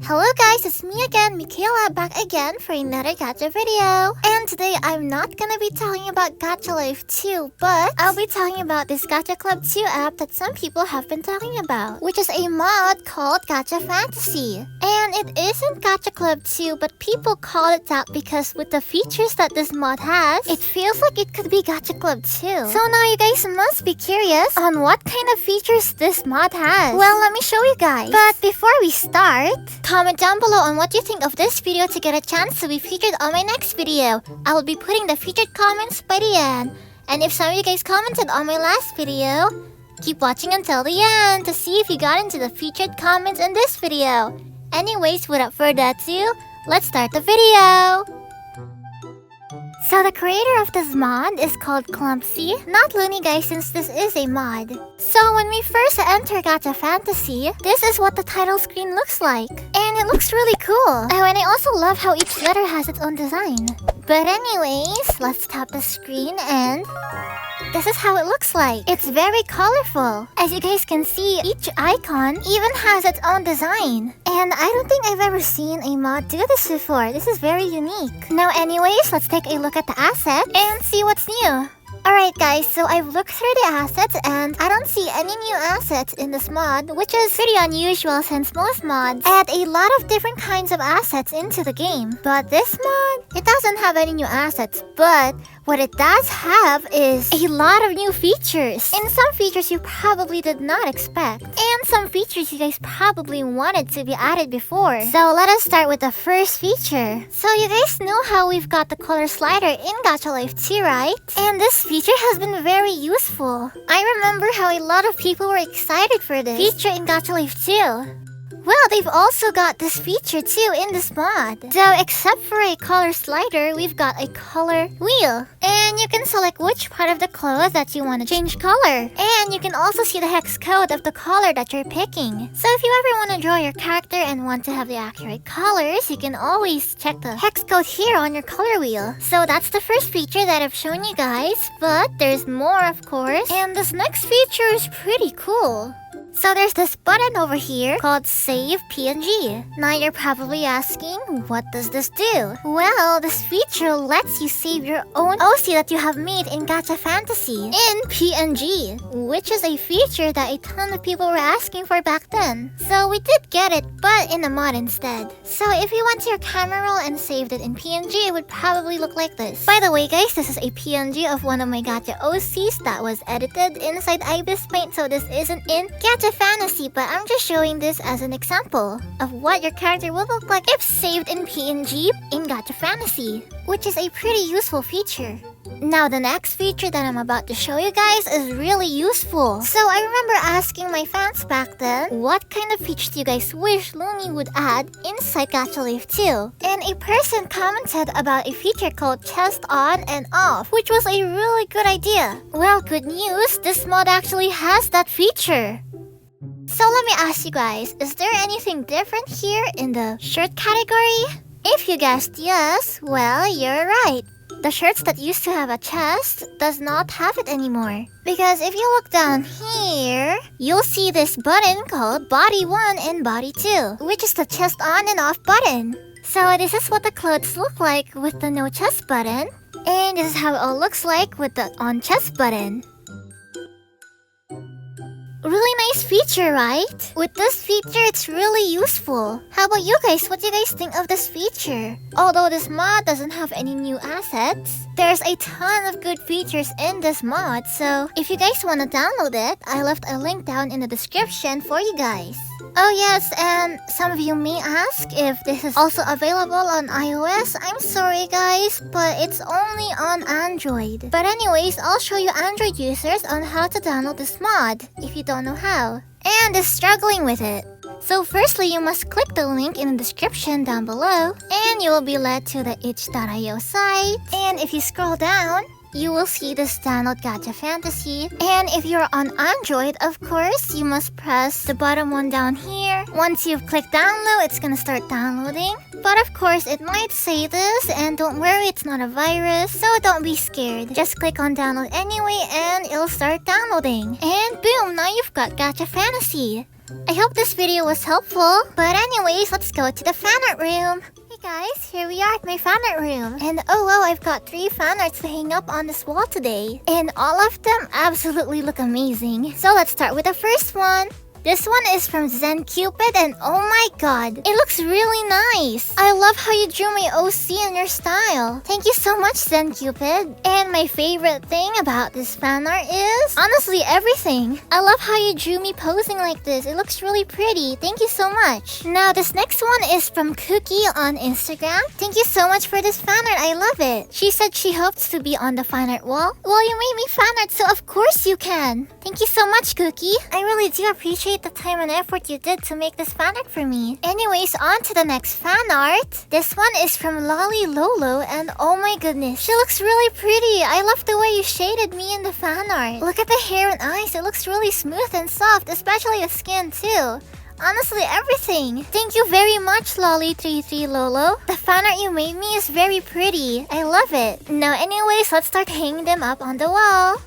Hello guys, it's me again, MeeKhayla, back again for another Gacha video. And today I'm not gonna be talking about Gacha Life 2, but I'll be talking about this Gacha Club 2 app that some people have been talking about, which is a mod called Gacha Fantasy. And it isn't Gacha Club 2, but people call it that because with the features that this mod has, it feels like it could be Gacha Club 2. So now you guys must be curious on what kind of features this mod has. Well, let me show you guys. But before we start, comment down below on what you think of this video to get a chance to be featured on my next video. I will be putting the featured comments by the end. And if some of you guys commented on my last video, keep watching until the end to see if you got into the featured comments in this video. Anyways, without further ado, let's start the video. So the creator of this mod is called Clumpsy, not Looney guys since this is a mod. So when we first enter Gacha Fantasy, this is what the title screen looks like. And it looks really cool. Oh, and I also love how each letter has its own design. But anyways, let's tap the screen and this is how it looks like. It's very colorful. As you guys can see, each icon even has its own design. And I don't think I've ever seen a mod do this before. This is very unique. Now anyways, let's take a look at the assets and see what's new. Alright guys, so I've looked through the assets and I don't see any new assets in this mod, which is pretty unusual since most mods add a lot of different kinds of assets into the game. But this mod, it doesn't have any new assets, but what it does have is a lot of new features. And some features you probably did not expect. And some features you guys probably wanted to be added before. So let us start with the first feature. So you guys know how we've got the color slider in Gacha Life 2, right? And this feature has been very useful. I remember how a lot of people were excited for this feature in Gacha Life 2. Well, they've also got this feature too in this mod. Though except for a color slider, we've got a color wheel. And you can select which part of the clothes that you want to change color. And you can also see the hex code of the color that you're picking. So if you ever want to draw your character and want to have the accurate colors, you can always check the hex code here on your color wheel. So that's the first feature that I've shown you guys. But there's more, of course. And this next feature is pretty cool. So there's this button over here called Save PNG. Now you're probably asking, what does this do? Well, this feature lets you save your own OC that you have made in Gacha Fantasy in PNG, which is a feature that a ton of people were asking for back then. So we did get it, but in a mod instead. So if you went to your camera roll and saved it in PNG, it would probably look like this. By the way guys, this is a PNG of one of my Gacha OCs that was edited inside Ibis Paint, so this isn't in Gacha Fantasy, but I'm just showing this as an example of what your character will look like if saved in PNG in Gacha Fantasy, which is a pretty useful feature. Now the next feature that I'm about to show you guys is really useful. So I remember asking my fans back then, what kind of features do you guys wish Looney would add inside Gacha Life 2? And a person commented about a feature called chest on and off, which was a really good idea. Well, good news, this mod actually has that feature. So let me ask you guys, is there anything different here in the shirt category? If you guessed yes, well, you're right. The shirts that used to have a chest does not have it anymore. Because if you look down here, you'll see this button called Body 1 and Body 2, which is the chest on and off button. So this is what the clothes look like with the no chest button. And this is how it all looks like with the on chest button. Really nice feature, right? With this feature, it's really useful. How about you guys? What do you guys think of this feature? Although this mod doesn't have any new assets, there's a ton of good features in this mod. So if you guys want to download it, I left a link down in the description for you guys. Oh yes, and some of you may ask if this is also available on iOS. I'm sorry guys, but it's only on Android. But anyways, I'll show you Android users on how to download this mod if you don't know how and is struggling with it. So firstly, you must click the link in the description down below and you will be led to the itch.io site. And if you scroll down, you will see this download Gacha Fantasy. And if you're on Android, of course, you must press the bottom one down here. Once you've clicked download, it's gonna start downloading. But of course, it might say this, and don't worry, it's not a virus, so don't be scared. Just click on download anyway, and it'll start downloading. And boom, now you've got Gacha Fantasy. I hope this video was helpful. But anyways, let's go to the fan art room. Hey guys, here we are at my fan art room. And oh wow, I've got 3 fan arts to hang up on this wall today. And all of them absolutely look amazing. So let's start with the first one. This one is from Zen Cupid, and oh my god, it looks really nice. I love how you drew my OC in your style. Thank you so much, Zen Cupid. And my favorite thing about this fan art is honestly everything. I love how you drew me posing like this. It looks really pretty. Thank you so much. Now this next one is from Cookie on Instagram. Thank you so much for this fan art. I love it. She said she hopes to be on the fan art wall. Well, you made me fan art, so of course you can. Thank you so much, Cookie. I really do appreciate the time and effort you did to make this fan art for me. Anyways, on to the next fan art. This one is from Lolly Lolo, and oh my goodness, she looks really pretty. I love the way you shaded me in the fan art. Look at the hair and eyes. It looks really smooth and soft, especially the skin too. Honestly, everything. Thank you very much, Lolly33 Lolo. The fan art you made me is very pretty. I love it. Now anyways, let's start hanging them up on the wall.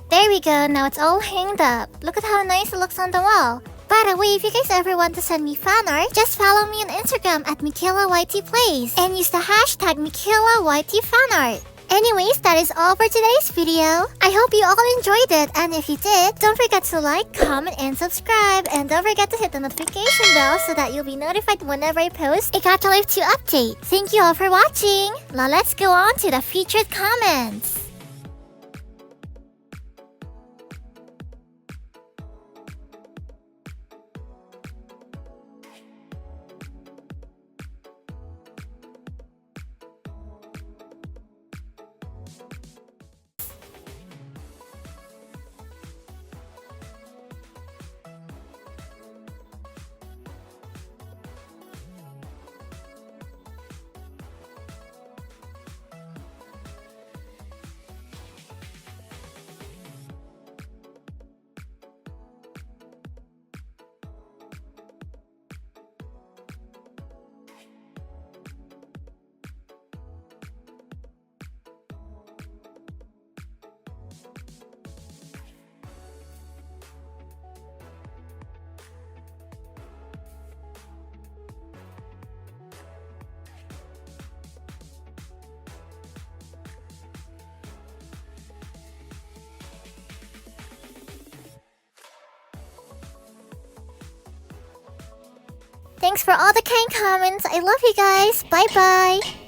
There we go, now it's all hanged up. Look at how nice it looks on the wall. By the way, if you guys ever want to send me fan art, just follow me on Instagram at MeeKhaylaYT Playz and use the hashtag MeeKhaylaYT fanart. Anyways, that is all for today's video. I hope you all enjoyed it, and if you did, don't forget to like, comment, and subscribe. And don't forget to hit the notification bell so that you'll be notified whenever I post a Gacha Life 2 update. Thank you all for watching. Now let's go on to the featured comments. Thanks for all the kind comments. I love you guys. Bye bye.